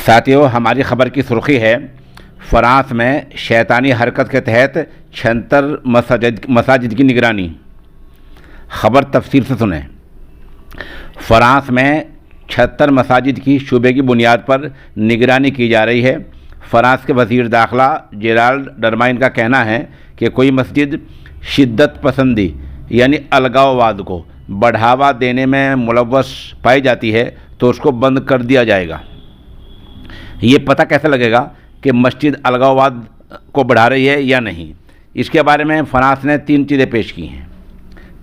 ساتھیوں، ہماری خبر کی سرخی ہے فرانس میں شیطانی حرکت کے تحت 76 مساجد کی نگرانی۔ خبر تفصیل سے سنیں۔ فرانس میں 76 مساجد کی شعبے کی بنیاد پر نگرانی کی جا رہی ہے۔ فرانس کے وزیر داخلہ جیرالڈ ڈرمائن کا کہنا ہے کہ کوئی مسجد شدت پسندی یعنی الگاوواد کو بڑھاوا دینے میں ملوث پائی جاتی ہے تو اس کو بند کر دیا جائے گا۔ یہ پتہ کیسے لگے گا کہ مسجد الگاوواد کو بڑھا رہی ہے یا نہیں؟ اس کے بارے میں فرانس نے 3 چیزیں پیش کی ہیں۔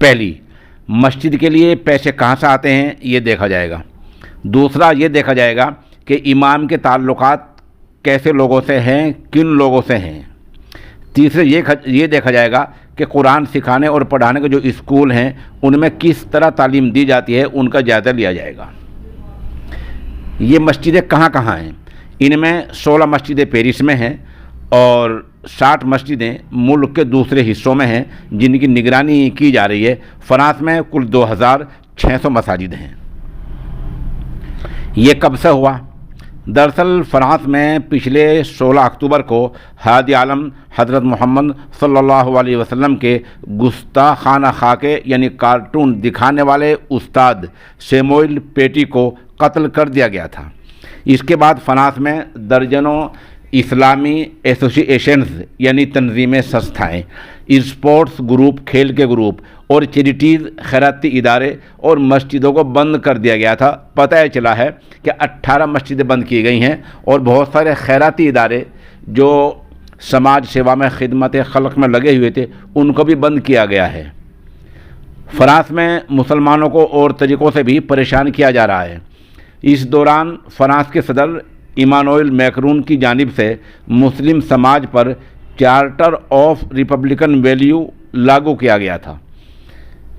پہلی، مسجد کے لیے پیسے کہاں سے آتے ہیں یہ دیکھا جائے گا۔ دوسرا، یہ دیکھا جائے گا کہ امام کے تعلقات کیسے لوگوں سے ہیں، کن لوگوں سے ہیں۔ تیسرے، یہ دیکھا جائے گا کہ قرآن سکھانے اور پڑھانے کے جو اسکول ہیں ان میں کس طرح تعلیم دی جاتی ہے، ان کا جائزہ لیا جائے گا۔ یہ مسجدیں کہاں کہاں ہیں؟ ان میں 16 مسجدیں پیرس میں ہیں اور 60 مسجدیں ملک کے دوسرے حصوں میں ہیں جن کی نگرانی کی جا رہی ہے۔ فرانس میں کل 2600 مساجد ہیں۔ یہ کب سے ہوا؟ دراصل فرانس میں پچھلے 16 اکتوبر کو ہادی عالم حضرت محمد صلی اللہ علیہ وسلم کے گستاخانہ خاکے یعنی کارٹون دکھانے والے استاد سیموئل پیٹی کو قتل کر دیا گیا تھا۔ اس کے بعد فرانس میں درجنوں اسلامی ایسوسی ایشنز یعنی تنظیمیں، سنستھائیں، اسپورٹس گروپ، کھیل کے گروپ اور چیریٹیز، خیراتی ادارے اور مسجدوں کو بند کر دیا گیا تھا۔ پتہ یہ چلا ہے کہ 18 مسجدیں بند کی گئی ہیں اور بہت سارے خیراتی ادارے جو سماج سیوا میں، خدمت خلق میں لگے ہوئے تھے ان کو بھی بند کیا گیا ہے۔ فرانس میں مسلمانوں کو اور طریقوں سے بھی پریشان کیا جا رہا ہے۔ اس دوران فرانس کے صدر ایمانوئل میکرون کی جانب سے مسلم سماج پر چارٹر آف ریپبلکن ویلیو لاگو کیا گیا تھا،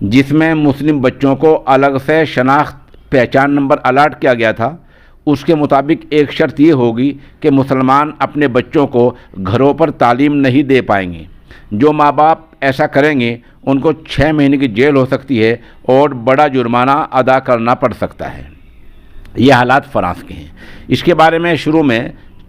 جس میں مسلم بچوں کو الگ سے شناخت پہچان نمبر الاٹ کیا گیا تھا۔ اس کے مطابق ایک شرط یہ ہوگی کہ مسلمان اپنے بچوں کو گھروں پر تعلیم نہیں دے پائیں گے۔ جو ماں باپ ایسا کریں گے ان کو 6 مہینے کی جیل ہو سکتی ہے اور بڑا جرمانہ ادا کرنا پڑ سکتا ہے۔ یہ حالات فرانس کے ہیں۔ اس کے بارے میں شروع میں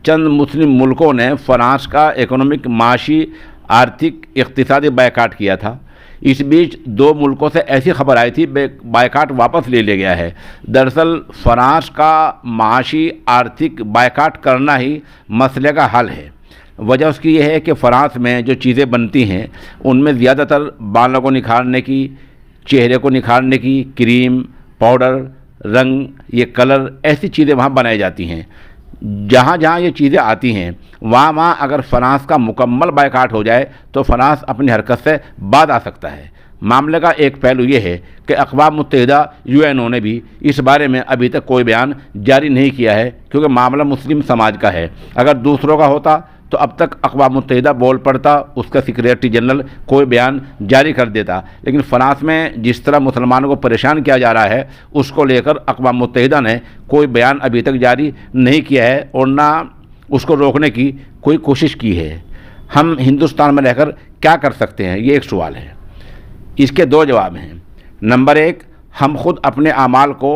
چند مسلم ملکوں نے فرانس کا اکنامک، معاشی، آرتھک، اقتصادی بائیکاٹ کیا تھا۔ اس بیچ 2 ملکوں سے ایسی خبر آئی تھی بائیکاٹ واپس لے لیا گیا ہے۔ دراصل فرانس کا معاشی، آرتھک بائیکاٹ کرنا ہی مسئلے کا حل ہے۔ وجہ اس کی یہ ہے کہ فرانس میں جو چیزیں بنتی ہیں ان میں زیادہ تر بالوں کو نکھارنے کی، چہرے کو نکھارنے کی کریم، پاؤڈر، رنگ، یہ کلر، ایسی چیزیں وہاں بنائی جاتی ہیں۔ جہاں جہاں یہ چیزیں آتی ہیں وہاں اگر فرانس کا مکمل بائیکاٹ ہو جائے تو فرانس اپنی حرکت سے باز آ سکتا ہے۔ معاملے کا ایک پہلو یہ ہے کہ اقوام متحدہ UN نے بھی اس بارے میں ابھی تک کوئی بیان جاری نہیں کیا ہے، کیونکہ معاملہ مسلم سماج کا ہے۔ اگر دوسروں کا ہوتا تو اب تک اقوام متحدہ بول پڑتا، اس کا سیکریٹری جنرل کوئی بیان جاری کر دیتا۔ لیکن فرانس میں جس طرح مسلمانوں کو پریشان کیا جا رہا ہے اس کو لے کر اقوام متحدہ نے کوئی بیان ابھی تک جاری نہیں کیا ہے اور نہ اس کو روکنے کی کوئی کوشش کی ہے۔ ہم ہندوستان میں رہ کر کیا کر سکتے ہیں، یہ ایک سوال ہے۔ اس کے 2 جواب ہیں۔ نمبر 1، ہم خود اپنے اعمال کو،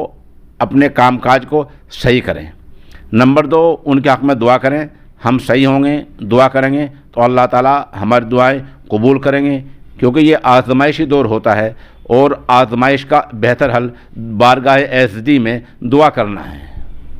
اپنے کام کاج کو صحیح کریں۔ نمبر 2، ان کے حق میں دعا کریں۔ ہم صحیح ہوں گے، دعا کریں گے تو اللہ تعالیٰ ہماری دعائیں قبول کریں گے، کیونکہ یہ آزمائشی دور ہوتا ہے اور آزمائش کا بہتر حل بارگاہ ایزدی میں دعا کرنا ہے۔